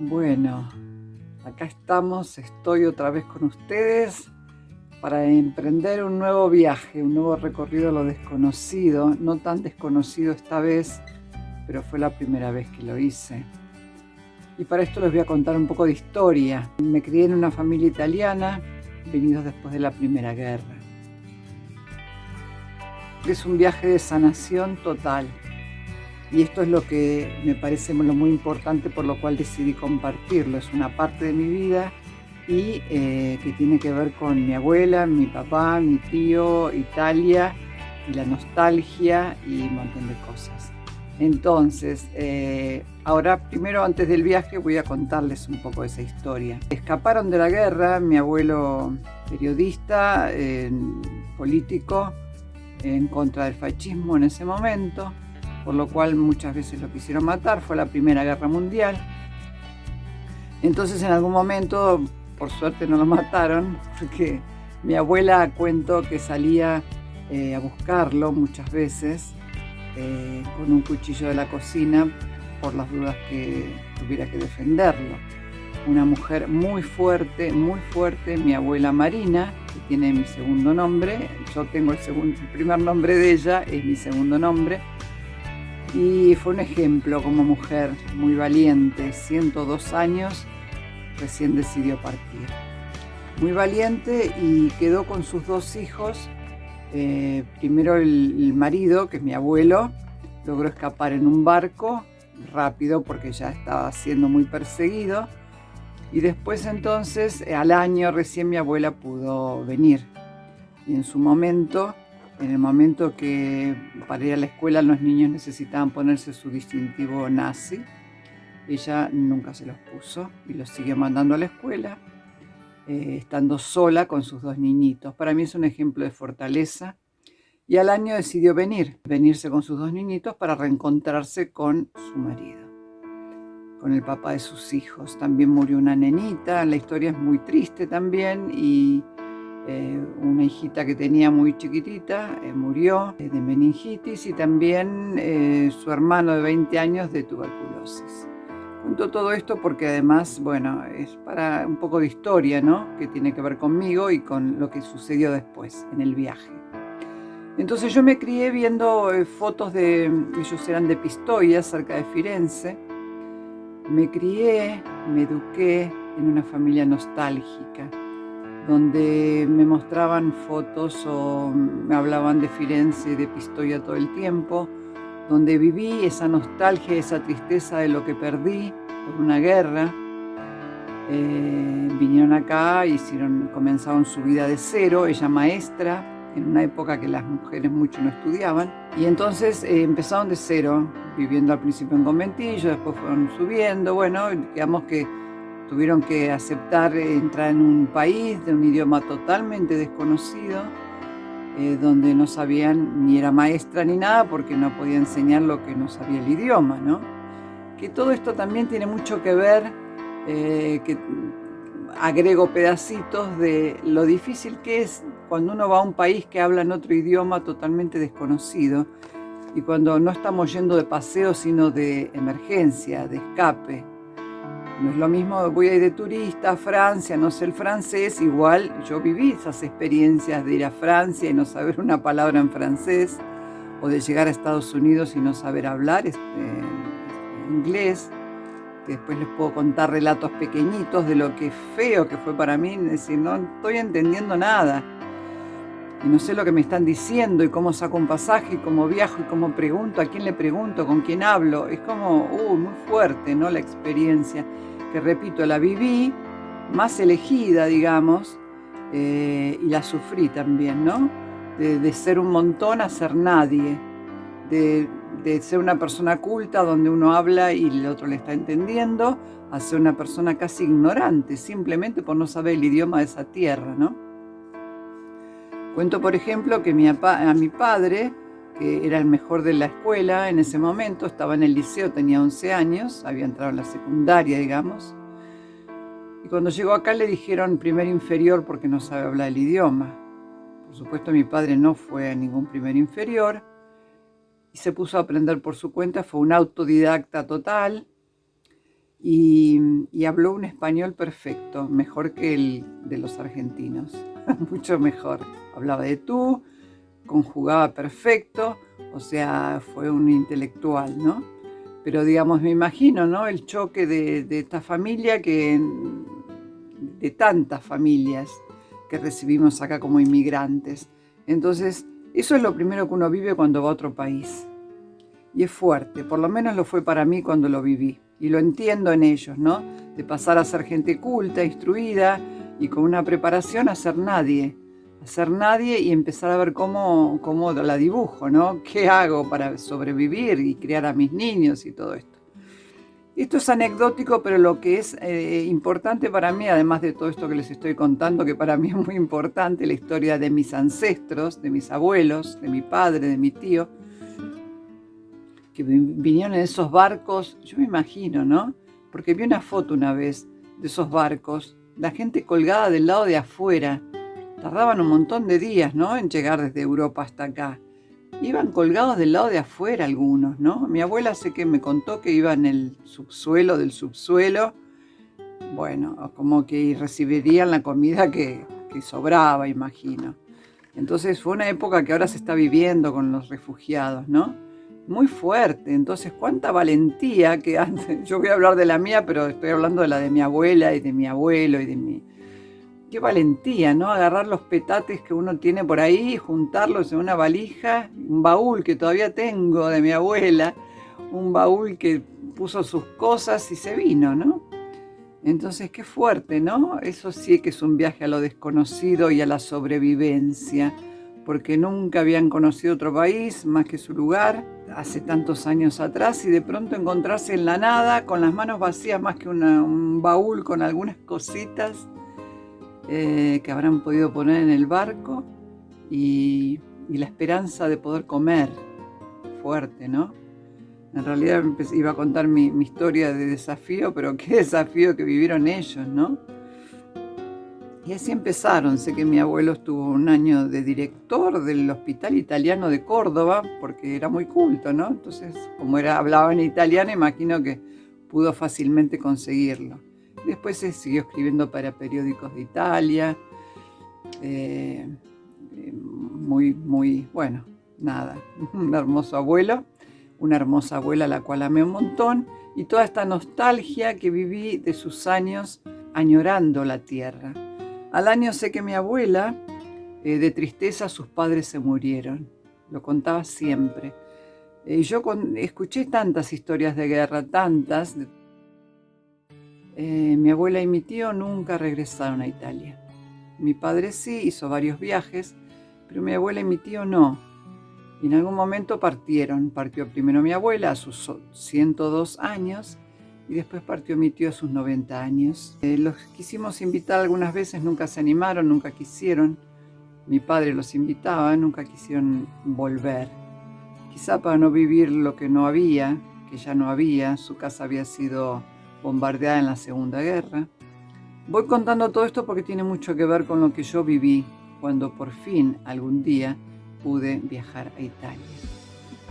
Bueno, acá estamos, estoy otra vez con ustedes para emprender un nuevo viaje, un nuevo recorrido a lo desconocido, no tan desconocido esta vez, pero fue la primera vez que lo hice. Y para esto les voy a contar un poco de historia. Me crié en una familia italiana, venidos después de la Primera Guerra. Es un viaje de sanación total. Y esto es lo que me parece lo muy importante, por lo cual decidí compartirlo. Es una parte de mi vida y que tiene que ver con mi abuela, mi papá, mi tío, Italia y la nostalgia y un montón de cosas. Entonces, ahora primero antes del viaje voy a contarles un poco de esa historia. Escaparon de la guerra, mi abuelo periodista, político, en contra del fascismo en ese momento, por lo cual muchas veces lo quisieron matar. Fue la Primera Guerra Mundial. Entonces en algún momento, por suerte no lo mataron, porque mi abuela, cuento que salía a buscarlo muchas veces con un cuchillo de la cocina por las dudas que tuviera que defenderlo. Una mujer muy fuerte, mi abuela Marina, que tiene mi segundo nombre. Yo tengo el primer nombre de ella, es mi segundo nombre. Y fue un ejemplo como mujer, muy valiente, 102 años, recién decidió partir. Muy valiente y quedó con sus dos hijos. Primero el marido, que es mi abuelo, logró escapar en un barco rápido porque ya estaba siendo muy perseguido. Y después entonces, al año recién mi abuela pudo venir. Y en su momento, en el momento que para ir a la escuela los niños necesitaban ponerse su distintivo nazi, ella nunca se los puso y los siguió mandando a la escuela, estando sola con sus dos niñitos. Para mí es un ejemplo de fortaleza. Y al año decidió venirse con sus dos niñitos para reencontrarse con su marido, con el papá de sus hijos. También murió una nenita, la historia es muy triste también, y una hijita que tenía muy chiquitita murió de meningitis, y también su hermano de 20 años de tuberculosis. Cuento todo esto porque además, bueno, es para un poco de historia, ¿no? Que tiene que ver conmigo y con lo que sucedió después en el viaje. Entonces yo me crié viendo fotos de, ellos eran de Pistoia, cerca de Firenze. Me crié, me eduqué en una familia nostálgica, donde me mostraban fotos o me hablaban de Firenze y de Pistoia todo el tiempo, donde viví esa nostalgia, esa tristeza de lo que perdí por una guerra. Vinieron acá, comenzaron su vida de cero, ella maestra, en una época que las mujeres mucho no estudiaban, y entonces empezaron de cero, viviendo al principio en conventillo, después fueron subiendo, bueno, digamos que tuvieron que aceptar entrar en un país de un idioma totalmente desconocido, donde no sabían, ni era maestra ni nada, porque no podía enseñar lo que no sabía el idioma, ¿no? Que todo esto también tiene mucho que ver, que agrego pedacitos de lo difícil que es cuando uno va a un país que habla en otro idioma totalmente desconocido, y cuando no estamos yendo de paseo, sino de emergencia, de escape. No es lo mismo, voy a ir de turista a Francia, no sé el francés, igual yo viví esas experiencias de ir a Francia y no saber una palabra en francés, o de llegar a Estados Unidos y no saber hablar inglés, que después les puedo contar relatos pequeñitos de lo que feo que fue para mí, decir, no estoy entendiendo nada, y no sé lo que me están diciendo, y cómo saco un pasaje, y cómo viajo, y cómo pregunto, a quién le pregunto, con quién hablo. Es como, muy fuerte, ¿no? La experiencia, que repito, la viví, más elegida, digamos, y la sufrí también, ¿no? De ser un montón a ser nadie, de ser una persona culta donde uno habla y el otro le está entendiendo, a ser una persona casi ignorante, simplemente por no saber el idioma de esa tierra, ¿no? Cuento, por ejemplo, que a mi padre, que era el mejor de la escuela en ese momento, estaba en el liceo, tenía 11 años, había entrado en la secundaria, digamos, y cuando llegó acá le dijeron primer inferior porque no sabe hablar el idioma. Por supuesto, mi padre no fue a ningún primer inferior y se puso a aprender por su cuenta, fue un autodidacta total. y habló un español perfecto, mejor que el de los argentinos, mucho mejor. Hablaba de tú, conjugaba perfecto, o sea, fue un intelectual, ¿no? Pero digamos, me imagino, ¿no? El choque de esta familia, de tantas familias que recibimos acá como inmigrantes. Entonces, eso es lo primero que uno vive cuando va a otro país. Y es fuerte, por lo menos lo fue para mí cuando lo viví. Y lo entiendo en ellos, ¿no? De pasar a ser gente culta, instruida y con una preparación a ser nadie. A ser nadie y empezar a ver cómo la dibujo, ¿no? ¿Qué hago para sobrevivir y criar a mis niños y todo esto? Esto es anecdótico, pero lo que es importante para mí, además de todo esto que les estoy contando, que para mí es muy importante, la historia de mis ancestros, de mis abuelos, de mi padre, de mi tío, que vinieron en esos barcos, yo me imagino, ¿no? Porque vi una foto una vez de esos barcos, la gente colgada del lado de afuera, tardaban un montón de días, ¿no? En llegar desde Europa hasta acá. Iban colgados del lado de afuera algunos, ¿no? Mi abuela sé que me contó que iba en el subsuelo del subsuelo, bueno, como que recibirían la comida que sobraba, imagino. Entonces fue una época que ahora se está viviendo con los refugiados, ¿no? Muy fuerte. Entonces, cuánta valentía que antes, yo voy a hablar de la mía, pero estoy hablando de la de mi abuela y de mi abuelo y de mi... Qué valentía, ¿no? Agarrar los petates que uno tiene por ahí, juntarlos en una valija, un baúl que todavía tengo de mi abuela, un baúl que puso sus cosas y se vino, ¿no? Entonces, qué fuerte, ¿no? Eso sí que es un viaje a lo desconocido y a la sobrevivencia, porque nunca habían conocido otro país más que su lugar, hace tantos años atrás, y de pronto encontrarse en la nada, con las manos vacías más que un baúl con algunas cositas que habrán podido poner en el barco, y la esperanza de poder comer, fuerte, ¿no? En realidad iba a contar mi historia de desafío, pero qué desafío que vivieron ellos, ¿no? Y así empezaron. Sé que mi abuelo estuvo un año de director del Hospital Italiano de Córdoba, porque era muy culto, ¿no? Entonces, como hablaba en italiano, imagino que pudo fácilmente conseguirlo. Después se siguió escribiendo para periódicos de Italia. Bueno, nada, un hermoso abuelo, una hermosa abuela a la cual amé un montón, y toda esta nostalgia que viví de sus años añorando la tierra. Al año sé que mi abuela, de tristeza, sus padres se murieron. Lo contaba siempre. Yo escuché tantas historias de guerra, tantas. Mi abuela y mi tío nunca regresaron a Italia. Mi padre sí, hizo varios viajes, pero mi abuela y mi tío no. Y en algún momento partieron. Partió primero mi abuela a sus 102 años y después partió mi tío a sus 90 años. Los quisimos invitar algunas veces, nunca se animaron, nunca quisieron. Mi padre los invitaba, nunca quisieron volver. Quizá para no vivir lo que no había, que ya no había. Su casa había sido bombardeada en la Segunda Guerra. Voy contando todo esto porque tiene mucho que ver con lo que yo viví cuando por fin algún día pude viajar a Italia.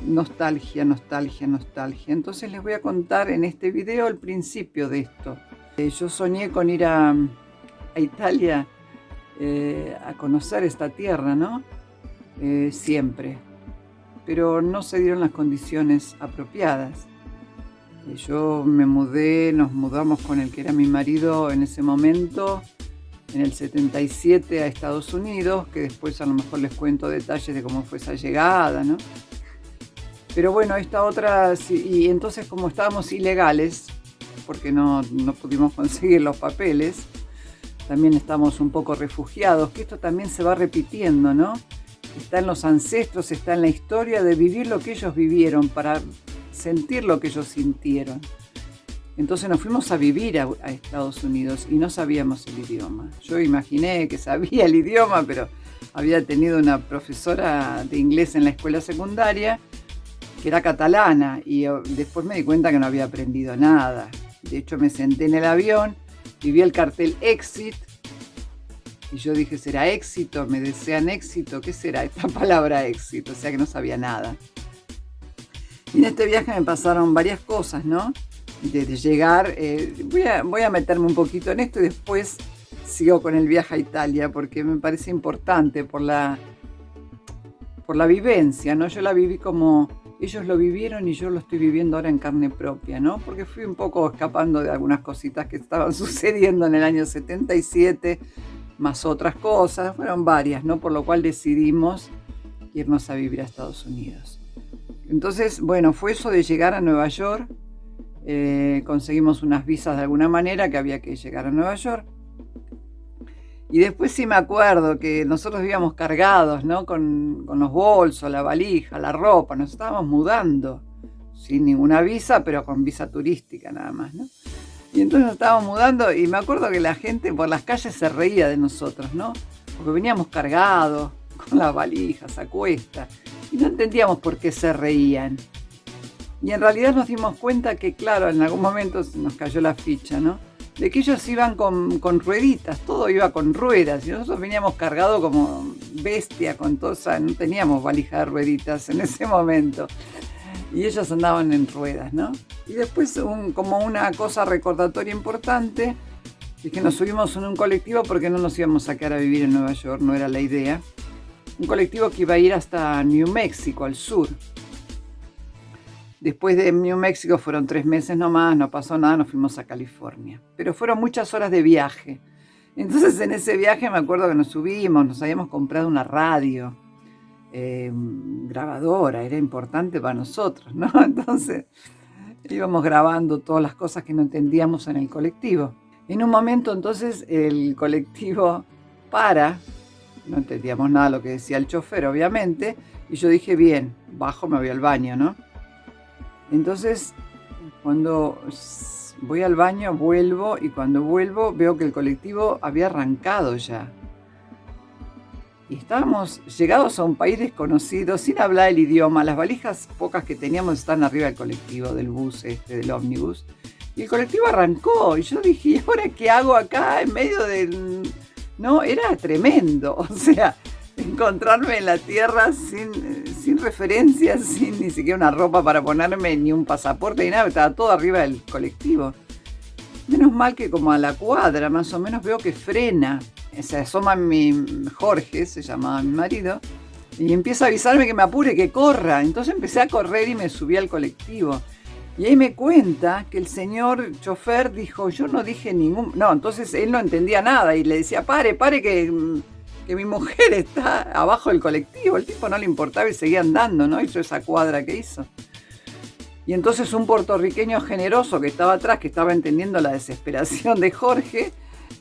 Nostalgia, nostalgia, nostalgia. Entonces les voy a contar en este video el principio de esto. Yo soñé con ir a Italia a conocer esta tierra, ¿no? Siempre. Pero no se dieron las condiciones apropiadas. Yo me mudé, nos mudamos con el que era mi marido en ese momento, en el 77 a Estados Unidos, que después a lo mejor les cuento detalles de cómo fue esa llegada, ¿no? Pero bueno, esta otra, y entonces como estábamos ilegales, porque no pudimos conseguir los papeles, también estamos un poco refugiados, que esto también se va repitiendo, ¿no? Está en los ancestros, está en la historia de vivir lo que ellos vivieron, para sentir lo que ellos sintieron. Entonces nos fuimos a vivir a Estados Unidos y no sabíamos el idioma. Yo imaginé que sabía el idioma, pero había tenido una profesora de inglés en la escuela secundaria que era catalana, y después me di cuenta que no había aprendido nada. De hecho, me senté en el avión y vi el cartel Exit y yo dije, ¿será éxito? ¿Me desean éxito? ¿Qué será esta palabra éxito? O sea que no sabía nada. Y en este viaje me pasaron varias cosas, ¿no? de llegar. Voy a meterme un poquito en esto y después sigo con el viaje a Italia, porque me parece importante por la vivencia, ¿no? Yo la viví como ellos lo vivieron y yo lo estoy viviendo ahora en carne propia, ¿no? Porque fui un poco escapando de algunas cositas que estaban sucediendo en el año 77, más otras cosas, fueron varias, ¿no? Por lo cual decidimos irnos a vivir a Estados Unidos. Entonces, bueno, fue eso de llegar a Nueva York. Conseguimos unas visas de alguna manera que había que llegar a Nueva York. Y después sí me acuerdo que nosotros íbamos cargados, ¿no? Con los bolsos, la valija, la ropa, nos estábamos mudando, sin ninguna visa, pero con visa turística nada más, ¿no? Y entonces nos estábamos mudando y me acuerdo que la gente por las calles se reía de nosotros, ¿no? Porque veníamos cargados, con las valijas, a cuesta, y no entendíamos por qué se reían. Y en realidad nos dimos cuenta que, claro, en algún momento nos cayó la ficha, ¿no? De que ellos iban con rueditas, todo iba con ruedas, y nosotros veníamos cargados como bestia, con todo, o sea, no teníamos valija de rueditas en ese momento, y ellos andaban en ruedas, ¿no? Y después, como una cosa recordatoria importante, es que nos subimos en un colectivo porque no nos íbamos a quedar a vivir en Nueva York, no era la idea. Un colectivo que iba a ir hasta New México, al sur. Después de New México fueron 3 meses nomás, no pasó nada, nos fuimos a California. Pero fueron muchas horas de viaje. Entonces en ese viaje me acuerdo que nos subimos, nos habíamos comprado una radio grabadora, era importante para nosotros, ¿no? Entonces íbamos grabando todas las cosas que no entendíamos en el colectivo. En un momento entonces el colectivo para, no entendíamos nada de lo que decía el chofer obviamente, y yo dije, bien, bajo, me voy al baño, ¿no? Entonces, cuando voy al baño, vuelvo, y cuando vuelvo veo que el colectivo había arrancado ya. Y estábamos llegados a un país desconocido, sin hablar el idioma. Las valijas pocas que teníamos están arriba del colectivo, del bus, del ómnibus. Y el colectivo arrancó, y yo dije, ¿y ahora qué hago acá en medio del...? No, era tremendo, o sea, encontrarme en la tierra sin referencias, sin ni siquiera una ropa para ponerme, ni un pasaporte, ni nada, estaba todo arriba del colectivo. Menos mal que como a la cuadra, más o menos, veo que frena. Se asoma Jorge, se llamaba mi marido, y empieza a avisarme que me apure, que corra. Entonces empecé a correr y me subí al colectivo. Y ahí me cuenta que el señor chofer dijo, yo no dije ningún... No, entonces él no entendía nada y le decía, pare, que mi mujer está abajo del colectivo. El tipo no le importaba y seguía andando, ¿no? Hizo esa cuadra que hizo. Y entonces un puertorriqueño generoso que estaba atrás, que estaba entendiendo la desesperación de Jorge,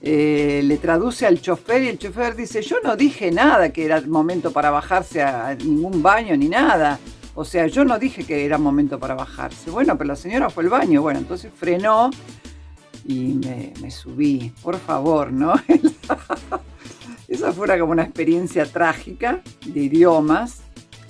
le traduce al chofer y el chofer dice, yo no dije nada que era el momento para bajarse a ningún baño ni nada. O sea, yo no dije que era momento para bajarse. Bueno, pero la señora fue al baño. Bueno, entonces frenó y me subí. Por favor, ¿no? Esa fue como una experiencia trágica de idiomas.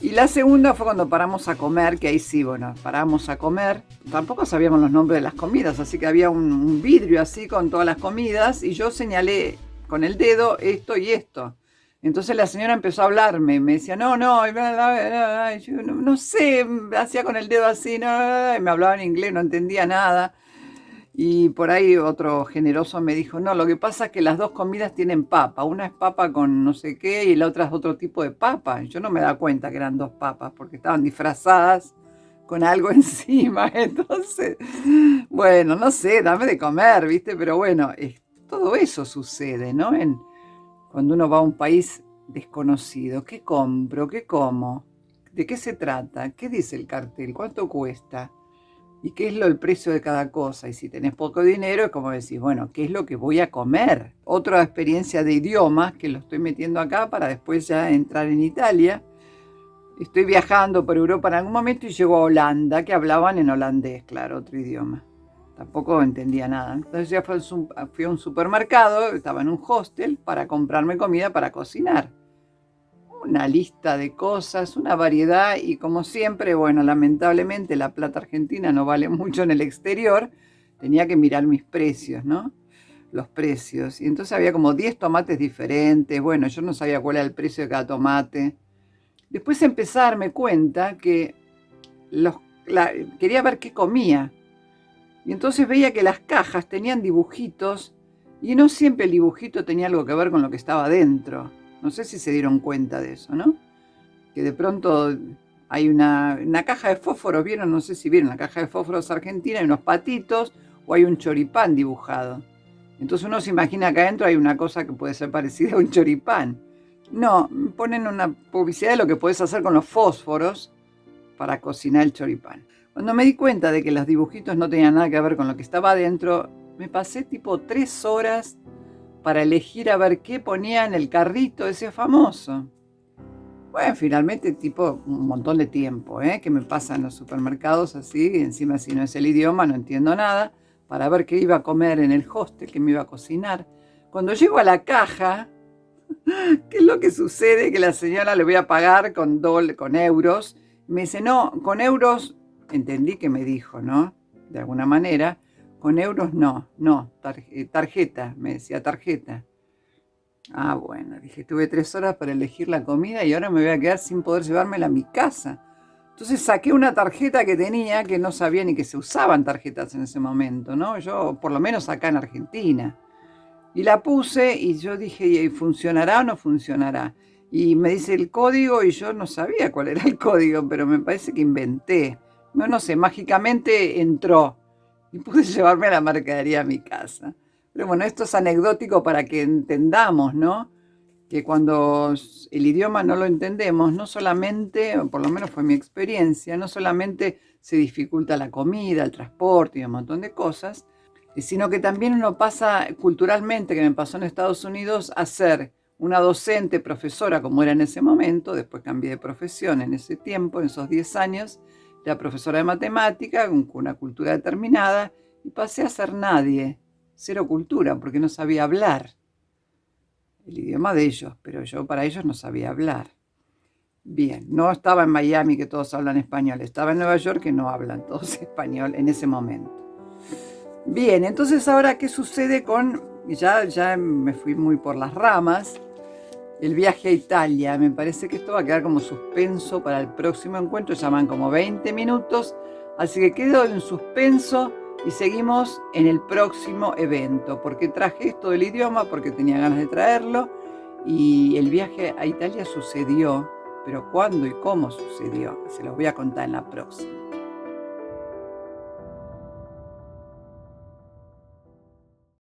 Y la segunda fue cuando paramos a comer, que ahí sí, bueno, paramos a comer. Tampoco sabíamos los nombres de las comidas, así que había un vidrio así con todas las comidas y yo señalé con el dedo esto y esto. Entonces la señora empezó a hablarme, me decía, no, yo no sé, hacía con el dedo así, no, y me hablaba en inglés, no entendía nada. Y por ahí otro generoso me dijo, no, lo que pasa es que las dos comidas tienen papa, una es papa con no sé qué y la otra es otro tipo de papa. Yo no me daba cuenta que eran dos papas porque estaban disfrazadas con algo encima. Entonces, bueno, no sé, dame de comer, ¿viste? Pero bueno, todo eso sucede, ¿no? Cuando uno va a un país desconocido, ¿qué compro? ¿Qué como? ¿De qué se trata? ¿Qué dice el cartel? ¿Cuánto cuesta? ¿Y qué es el precio de cada cosa? Y si tenés poco dinero, es como decís, bueno, ¿qué es lo que voy a comer? Otra experiencia de idiomas que lo estoy metiendo acá para después ya entrar en Italia. Estoy viajando por Europa en algún momento y llego a Holanda, que hablaban en holandés, claro, otro idioma. Tampoco entendía nada. Entonces ya fui a un supermercado, estaba en un hostel para comprarme comida para cocinar. Una lista de cosas, una variedad y como siempre, bueno, lamentablemente la plata argentina no vale mucho en el exterior. Tenía que mirar mis precios, ¿no? Los precios. Y entonces había como 10 tomates diferentes. Bueno, yo no sabía cuál era el precio de cada tomate. Después empecé a darme cuenta que quería ver qué comía. Y entonces veía que las cajas tenían dibujitos y no siempre el dibujito tenía algo que ver con lo que estaba dentro. No sé si se dieron cuenta de eso, ¿no? Que de pronto hay una caja de fósforos, ¿vieron? No sé si vieron la caja de fósforos argentina, hay unos patitos o hay un choripán dibujado. Entonces uno se imagina que adentro hay una cosa que puede ser parecida a un choripán. No, ponen una publicidad de lo que puedes hacer con los fósforos para cocinar el choripán. Cuando me di cuenta de que los dibujitos no tenían nada que ver con lo que estaba adentro, me pasé tipo 3 horas para elegir a ver qué ponía en el carrito ese famoso. Bueno, finalmente tipo un montón de tiempo, que me pasa en los supermercados así, y encima si no es el idioma no entiendo nada, para ver qué iba a comer en el hostel, qué me iba a cocinar. Cuando llego a la caja, ¿qué es lo que sucede? Que la señora le voy a pagar con euros. Me dice, no, con euros, entendí que me dijo, ¿no? De alguna manera, con euros no, tarjeta, me decía tarjeta. Ah, bueno, dije, tuve 3 horas para elegir la comida y ahora me voy a quedar sin poder llevármela a mi casa. Entonces saqué una tarjeta que tenía, que no sabía ni que se usaban tarjetas en ese momento, ¿no? Yo, por lo menos acá en Argentina. Y la puse y yo dije, ¿funcionará o no funcionará? Y me dice el código y yo no sabía cuál era el código, pero me parece que inventé. No sé, mágicamente entró y pude llevarme la mercadería a mi casa. Pero bueno, esto es anecdótico para que entendamos, ¿no? Que cuando el idioma no lo entendemos, no solamente, o por lo menos fue mi experiencia, no solamente se dificulta la comida, el transporte y un montón de cosas, sino que también uno pasa culturalmente, que me pasó en Estados Unidos, a ser una docente, profesora, como era en ese momento, después cambié de profesión en ese tiempo, en esos 10 años, era profesora de matemática, con una cultura determinada, y pasé a ser nadie, cero cultura, porque no sabía hablar el idioma de ellos, pero yo para ellos no sabía hablar. Bien, no estaba en Miami que todos hablan español, estaba en Nueva York que no hablan todos español en ese momento. Bien, entonces ahora, ¿qué sucede con...? Ya me fui muy por las ramas. El viaje a Italia. Me parece que esto va a quedar como suspenso para el próximo encuentro. Ya van como 20 minutos. Así que quedo en suspenso y seguimos en el próximo evento. Porque traje esto del idioma, porque tenía ganas de traerlo. Y el viaje a Italia sucedió. Pero ¿cuándo y cómo sucedió? Se los voy a contar en la próxima.